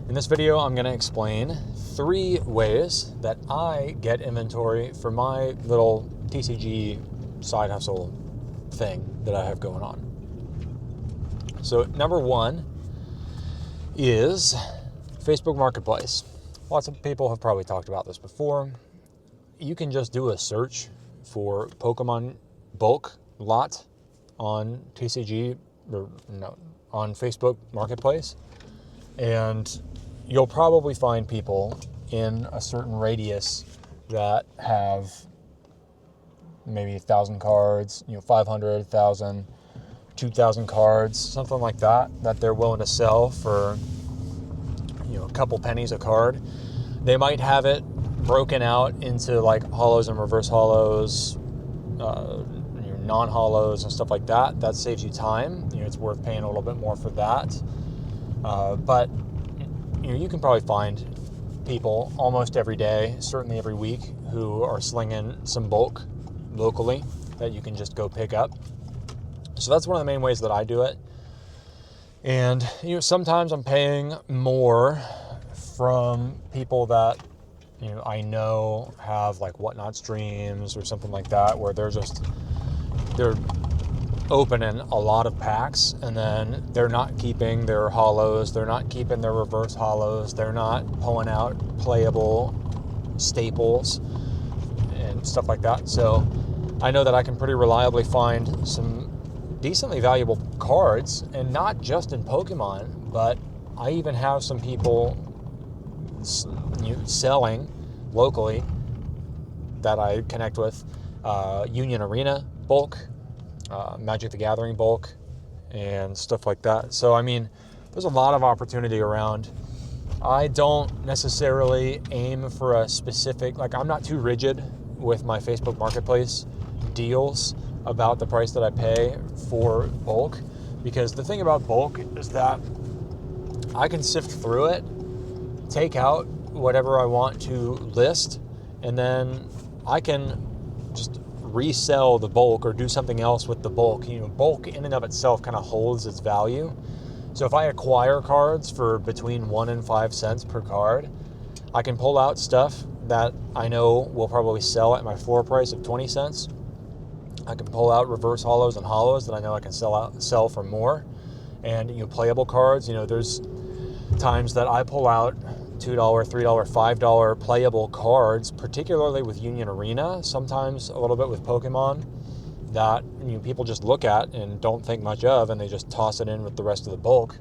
In this video, I'm going to explain 3 ways that I get inventory for my little TCG side hustle thing that I have going on. So number 1 is Facebook Marketplace. Lots of people have probably talked about this before. You can just do a search for Pokemon bulk lot on TCG or no, on Facebook Marketplace, and you'll probably find people in a certain radius that have maybe 1,000 cards, 500, 1,000, 2,000 cards, something like that they're willing to sell for, a couple pennies a card. They might have it broken out into like hollows and reverse hollows, non-hollows and stuff like that. That saves you time. It's worth paying a little bit more for that. But you can probably find people almost every day, certainly every week, who are slinging some bulk locally that you can just go pick up. So that's one of the main ways that I do it. And sometimes I'm paying more from people that I know have like Whatnot streams or something like that, where they're opening a lot of packs, and then they're not keeping their hollows, they're not keeping their reverse hollows, they're not pulling out playable staples and stuff like that. So I know that I can pretty reliably find some decently valuable cards, and not just in Pokemon, but I even have some people selling locally that I connect with, Union Arena bulk, Magic the Gathering bulk, and stuff like that. So there's a lot of opportunity around. I don't necessarily aim for a specific, I'm not too rigid with my Facebook Marketplace deals about the price that I pay for bulk, because the thing about bulk is that I can sift through it, take out whatever I want to list, and then I can just resell the bulk or do something else with the bulk. Bulk in and of itself kind of holds its value. So if I acquire cards for between 1 and 5 cents per card, I can pull out stuff that I know will probably sell at my floor price of 20 cents. I can pull out reverse hollows and hollows that I know I can sell for more. And playable cards, there's times that I pull out $2, $3, $5 playable cards, particularly with Union Arena, sometimes a little bit with Pokemon, that people just look at and don't think much of, and they just toss it in with the rest of the bulk.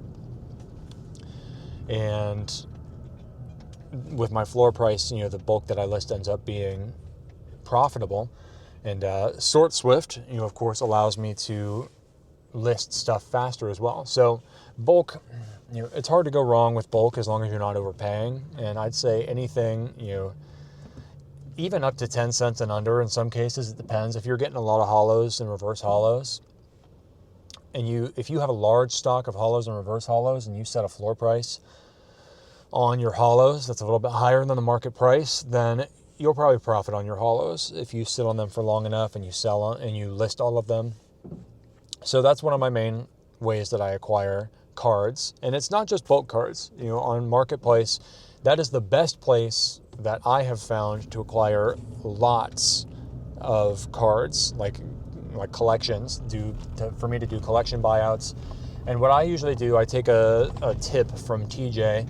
And with my floor price, the bulk that I list ends up being profitable. And SwordSwift, of course, allows me to list stuff faster as well. So bulk, it's hard to go wrong with bulk as long as you're not overpaying. And I'd say anything, even up to 10 cents and under in some cases, it depends. If you're getting a lot of hollows and reverse hollows, and if you have a large stock of hollows and reverse hollows, and you set a floor price on your hollows that's a little bit higher than the market price, then you'll probably profit on your hollows if you sit on them for long enough and you sell and you list all of them. So that's one of my main ways that I acquire cards. And it's not just bulk cards. On Marketplace, that is the best place that I have found to acquire lots of cards, like collections, for me to do collection buyouts. And what I usually do, I take a tip from TJ,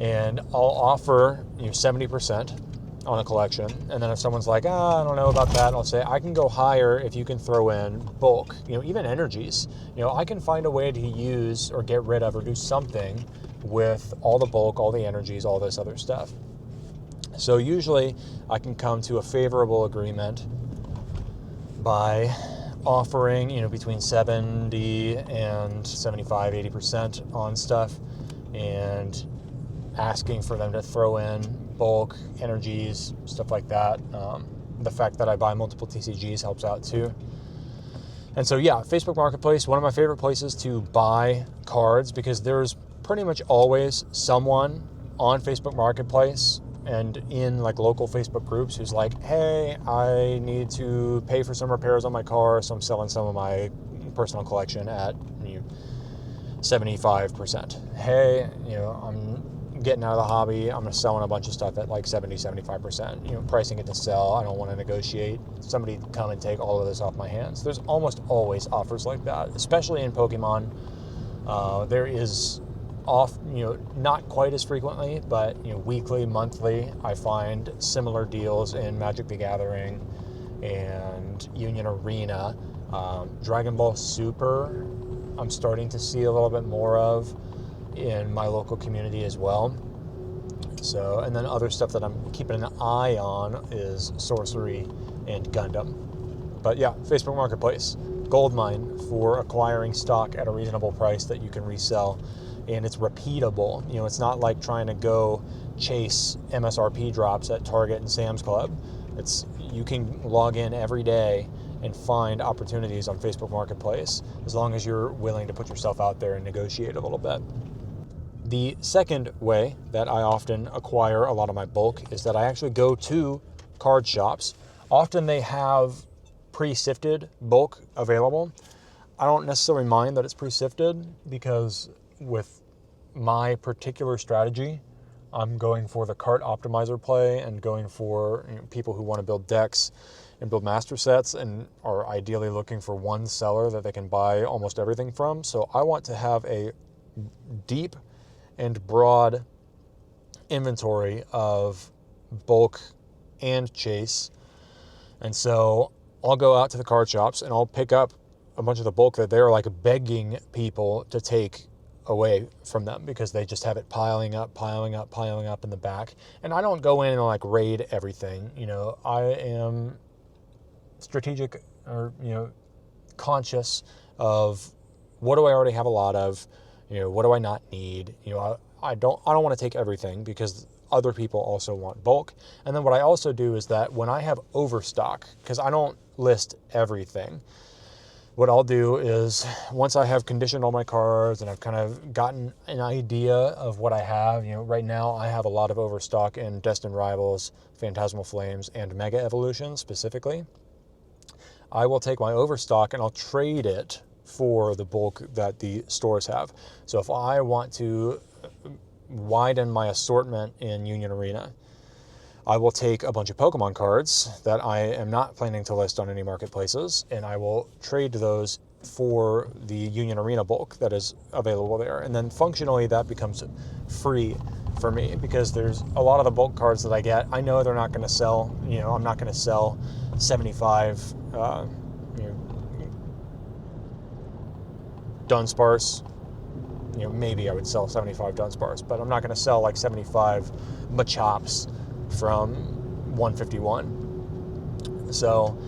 and I'll offer 70% on a collection, and then if someone's like, I don't know about that, I'll say I can go higher if you can throw in bulk, even energies. I can find a way to use or get rid of or do something with all the bulk, all the energies, all this other stuff. So usually I can come to a favorable agreement by offering between 70 and 75, 80% on stuff, and asking for them to throw in bulk, energies, stuff like that. The fact that I buy multiple TCGs helps out too. And so Facebook Marketplace, one of my favorite places to buy cards, because there's pretty much always someone on Facebook Marketplace and in local Facebook groups who's like, hey, I need to pay for some repairs on my car, so I'm selling some of my personal collection at 75%. Hey, I'm getting out of the hobby. I'm selling a bunch of stuff at like 70, 75%, you know, pricing it to sell. I don't want to negotiate. Somebody come and take all of this off my hands. There's almost always offers like that, especially in Pokemon. There is not quite as frequently, but weekly, monthly, I find similar deals in Magic the Gathering and Union Arena. Dragon Ball Super, I'm starting to see a little bit more of in my local community as well. So, and then other stuff that I'm keeping an eye on is Sorcery and Gundam. But yeah, Facebook Marketplace, goldmine for acquiring stock at a reasonable price that you can resell, and it's repeatable. It's not like trying to go chase MSRP drops at Target and Sam's Club. You can log in every day and find opportunities on Facebook Marketplace as long as you're willing to put yourself out there and negotiate a little bit. The second way that I often acquire a lot of my bulk is that I actually go to card shops. Often they have pre-sifted bulk available. I don't necessarily mind that it's pre-sifted because with my particular strategy, I'm going for the cart optimizer play and going for people who want to build decks and build master sets and are ideally looking for one seller that they can buy almost everything from. So I want to have a deep and broad inventory of bulk and chase. And so I'll go out to the card shops and I'll pick up a bunch of the bulk that they're like begging people to take away from them because they just have it piling up in the back. And I don't go in and like raid everything. I am strategic or, conscious of what do I already have a lot of, what do I not need? I don't want to take everything because other people also want bulk. And then what I also do is that when I have overstock, because I don't list everything, what I'll do is once I have conditioned all my cards and I've kind of gotten an idea of what I have, right now I have a lot of overstock in Destined Rivals, Phantasmal Flames, and Mega Evolution specifically. I will take my overstock and I'll trade it for the bulk that the stores have. So if I want to widen my assortment in Union Arena, I will take a bunch of Pokemon cards that I am not planning to list on any marketplaces, and I will trade those for the Union Arena bulk that is available there. And then functionally that becomes free for me because there's a lot of the bulk cards that I get, I know they're not going to sell. I'm not going to sell 75 Dunsparce. Maybe I would sell 75 Dunsparce, but I'm not going to sell like 75 Machops from 151. So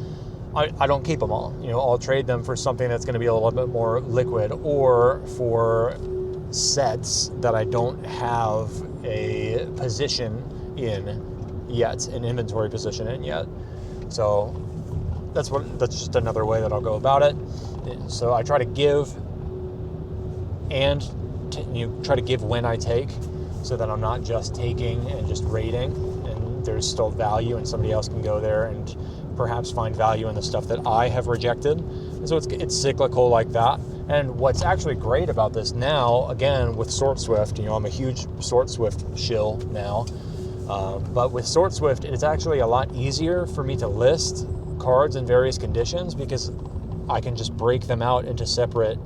I don't keep them all. I'll trade them for something that's going to be a little bit more liquid or for sets that I don't have a position in yet, an inventory position in yet. So that's just another way that I'll go about it. So I try to give and try to give when I take, so that I'm not just taking and just rating, and there's still value and somebody else can go there and perhaps find value in the stuff that I have rejected. And so it's cyclical like that. And what's actually great about this now, again, with SwordSwift, I'm a huge SwordSwift shill now, but with SwordSwift, it's actually a lot easier for me to list cards in various conditions because I can just break them out into separate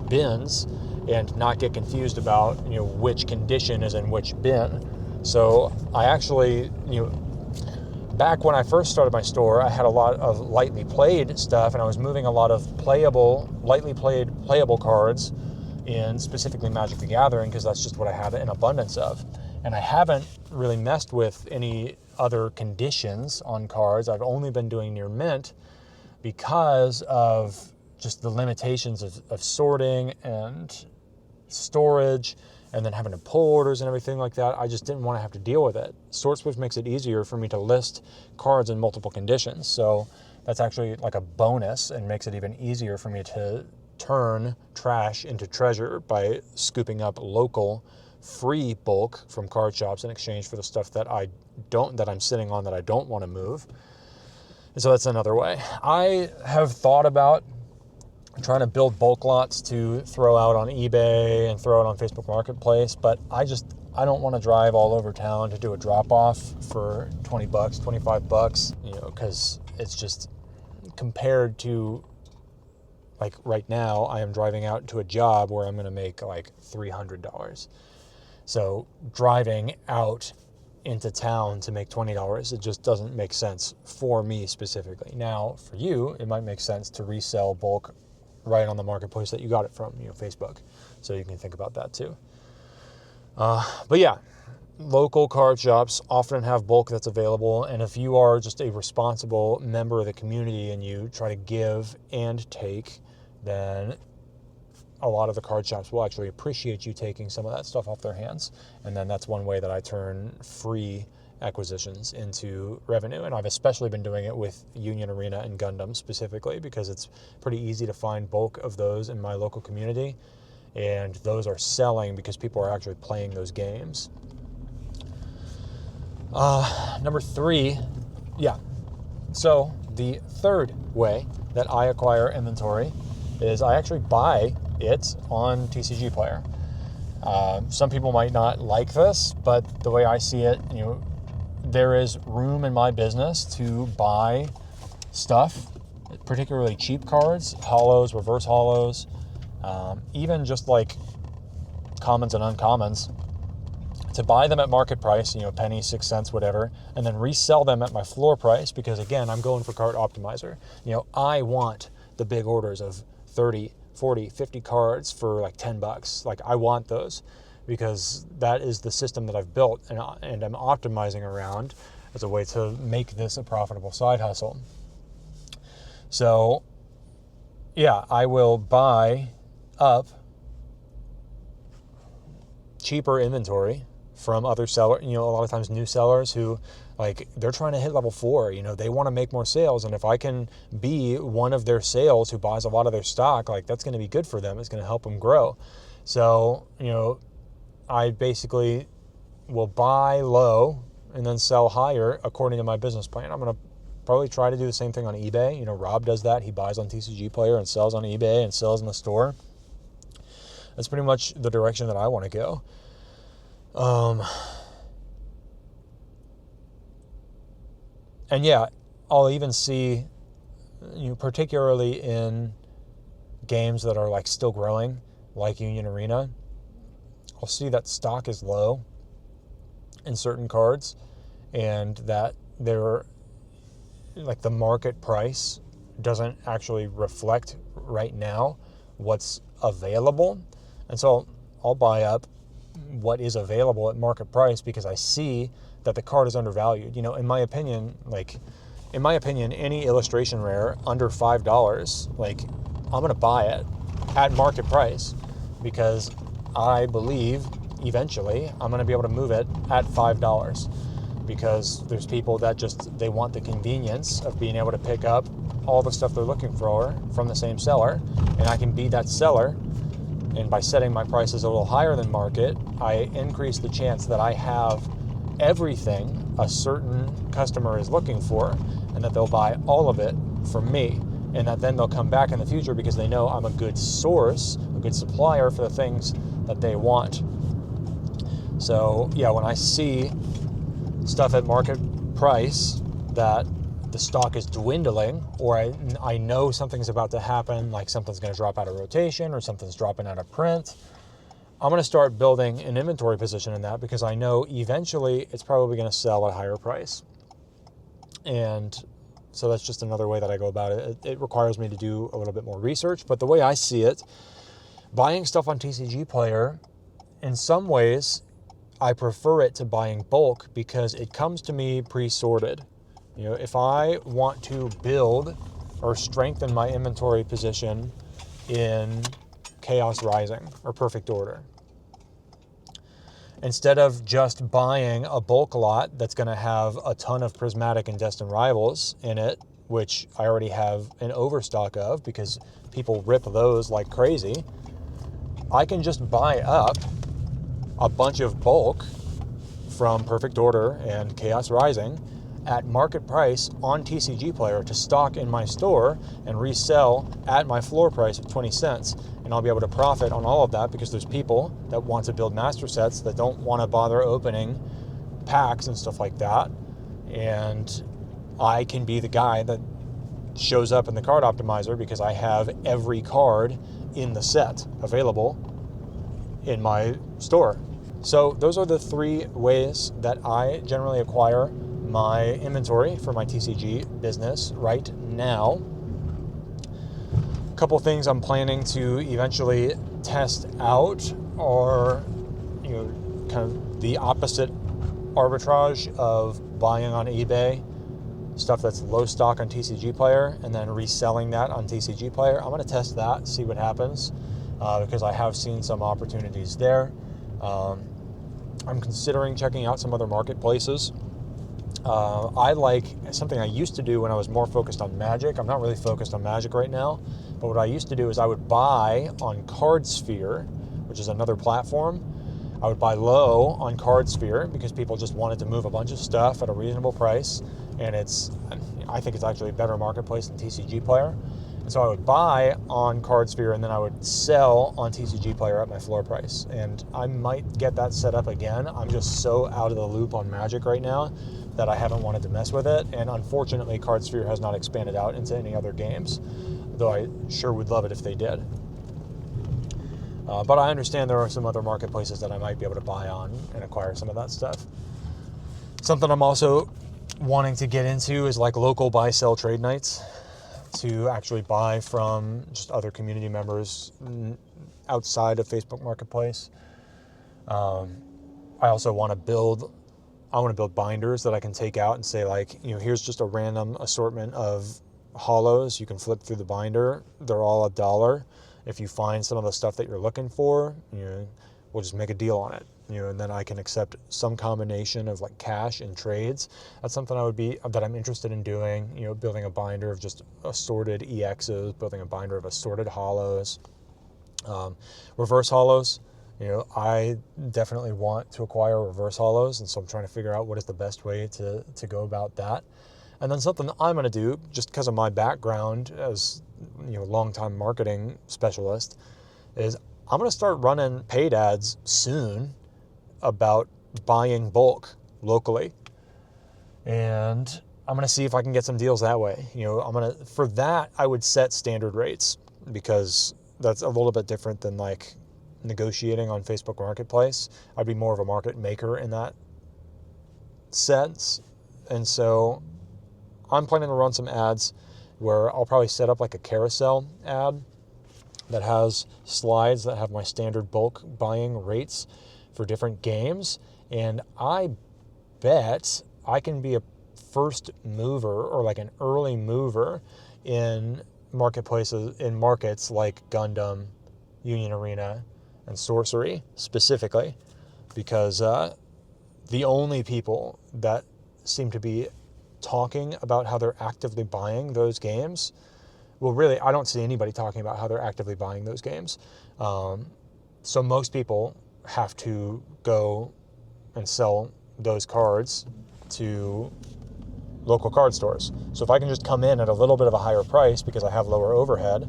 bins and not get confused about which condition is in which bin. So I actually, back when I first started my store, I had a lot of lightly played stuff, and I was moving a lot of lightly playable cards in specifically Magic the Gathering because that's just what I have an abundance of. And I haven't really messed with any other conditions on cards. I've only been doing near mint because of just the limitations of sorting and storage and then having to pull orders and everything like that. I just didn't want to have to deal with it. SwordSwift makes it easier for me to list cards in multiple conditions. So that's actually like a bonus and makes it even easier for me to turn trash into treasure by scooping up local free bulk from card shops in exchange for the stuff that I'm sitting on that I don't want to move. And so that's another way. I have thought about trying to build bulk lots to throw out on eBay and throw it on Facebook Marketplace, but I just I don't want to drive all over town to do a drop-off for $20, $25, because it's just, compared to, like right now, I am driving out to a job where I'm going to make like $300. So driving out into town to make $20, it just doesn't make sense for me specifically. Now, for you, it might make sense to resell bulk right on the marketplace that you got it from, Facebook. So you can think about that too. But yeah, local card shops often have bulk that's available, and if you are just a responsible member of the community and you try to give and take, then a lot of the card shops will actually appreciate you taking some of that stuff off their hands. And then that's one way that I turn free acquisitions into revenue. And I've especially been doing it with Union Arena and Gundam specifically, because it's pretty easy to find bulk of those in my local community. And those are selling because people are actually playing those games. Number 3, so the third way that I acquire inventory is I actually buy it on TCGplayer. Some people might not like this, but the way I see it, there is room in my business to buy stuff, particularly cheap cards, holos, reverse holos, even just like commons and uncommons, to buy them at market price, penny, 6 cents, whatever, and then resell them at my floor price, because again, I'm going for card optimizer. I want the big orders of 30, 40, 50 cards for like $10. Like, I want those because that is the system that I've built and I'm optimizing around as a way to make this a profitable side hustle. So yeah, I will buy up cheaper inventory from other sellers, a lot of times new sellers who, like, they're trying to hit level 4, they want to make more sales. And if I can be one of their sales who buys a lot of their stock, like, that's going to be good for them. It's going to help them grow. So, I basically will buy low and then sell higher according to my business plan. I'm going to probably try to do the same thing on eBay. Rob does that. He buys on TCGplayer and sells on eBay and sells in the store. That's pretty much the direction that I want to go. And yeah, I'll even see, particularly in games that are like still growing, like Union Arena, I'll see that stock is low in certain cards, and that they're like the market price doesn't actually reflect right now what's available. And so I'll buy up what is available at market price because I see that the card is undervalued. In my opinion, any illustration rare under $5, like, I'm going to buy it at market price because I believe eventually I'm going to be able to move it at $5, because there's people that they want the convenience of being able to pick up all the stuff they're looking for from the same seller, and I can be that seller. And by setting my prices a little higher than market, I increase the chance that I have everything a certain customer is looking for, and that they'll buy all of it from me, and that then they'll come back in the future because they know I'm a good source, a good supplier for the things that they want. So yeah, when I see stuff at market price that the stock is dwindling, or I know something's about to happen, like something's going to drop out of rotation or something's dropping out of print, I'm going to start building an inventory position in that, because I know eventually it's probably going to sell at a higher price. And so that's just another way that I go about it. It requires me to do a little bit more research, but the way I see it, buying stuff on TCGplayer, in some ways, I prefer it to buying bulk because it comes to me pre-sorted. If I want to build or strengthen my inventory position in Chaos Rising or Perfect Order, instead of just buying a bulk lot that's going to have a ton of Prismatic and Destined Rivals in it, which I already have an overstock of because people rip those like crazy, I can just buy up a bunch of bulk from Perfect Order and Chaos Rising at market price on TCGplayer to stock in my store and resell at my floor price of 20 cents. And and I'll be able to profit on all of that because there's people that want to build master sets that don't want to bother opening packs and stuff like that. And I can be the guy that shows up in the card optimizer because I have every card in the set available in my store. So those are the 3 ways that I generally acquire my inventory for my TCG business right now. A couple things I'm planning to eventually test out are, kind of the opposite arbitrage of buying on eBay stuff that's low stock on TCGplayer and then reselling that on TCGplayer. I'm going to test that, see what happens, because I have seen some opportunities there. I'm considering checking out some other marketplaces. I like something I used to do when I was more focused on Magic. I'm not really focused on Magic right now, but what I used to do is I would buy on CardSphere, which is another platform. I would buy low on CardSphere because people just wanted to move a bunch of stuff at a reasonable price, and I think it's actually a better marketplace than TCGplayer. And so I would buy on CardSphere and then I would sell on TCGplayer at my floor price. And I might get that set up again. I'm just so out of the loop on Magic right now that I haven't wanted to mess with it. And unfortunately, CardSphere has not expanded out into any other games, though I sure would love it if they did. But I understand there are some other marketplaces that I might be able to buy on and acquire some of that stuff. Something I'm also wanting to get into is like local buy-sell trade nights, to actually buy from just other community members outside of Facebook Marketplace. I also want to build binders that I can take out and say, like, here's just a random assortment of hollows. You can flip through the binder. They're all $1. If you find some of the stuff that you're looking for, we'll just make a deal on it. And then I can accept some combination of like cash and trades. That's something that I'm interested in doing. Building a binder of just assorted EXs, building a binder of assorted hollows, reverse hollows. I definitely want to acquire reverse hollows, and so I'm trying to figure out what is the best way to go about that. And then something that I'm going to do, just because of my background as longtime marketing specialist, is I'm going to start running paid ads soon about buying bulk locally. And I'm going to see if I can get some deals that way. For that, I would set standard rates because that's a little bit different than like negotiating on Facebook Marketplace. I'd be more of a market maker in that sense. And so I'm planning to run some ads where I'll probably set up like a carousel ad that has slides that have my standard bulk buying rates for different games. And I bet I can be a first mover or like an early mover in marketplaces, in markets like Gundam, Union Arena, and Sorcery specifically, because the only people that seem to be talking about how they're actively buying those games, well, really, I don't see anybody talking about how they're actively buying those games. So most people have to go and sell those cards to local card stores. So if I can just come in at a little bit of a higher price because I have lower overhead,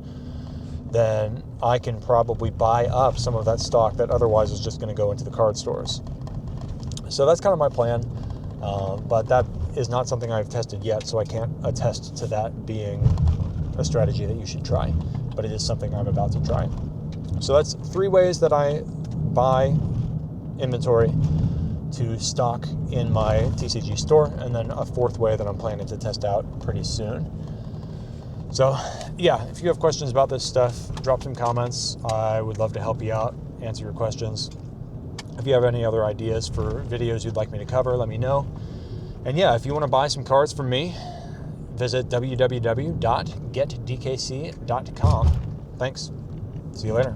then I can probably buy up some of that stock that otherwise is just going to go into the card stores. So that's kind of my plan, but that is not something I've tested yet, so I can't attest to that being a strategy that you should try, but it is something I'm about to try. So that's 3 ways that I buy inventory to stock in my TCG store, and then a 4th way that I'm planning to test out pretty soon. So yeah, if you have questions about this stuff, drop some comments. I would love to help you out, answer your questions. If you have any other ideas for videos you'd like me to cover, let me know. And yeah, if you want to buy some cards from me, visit www.getdkc.com. Thanks. See you later.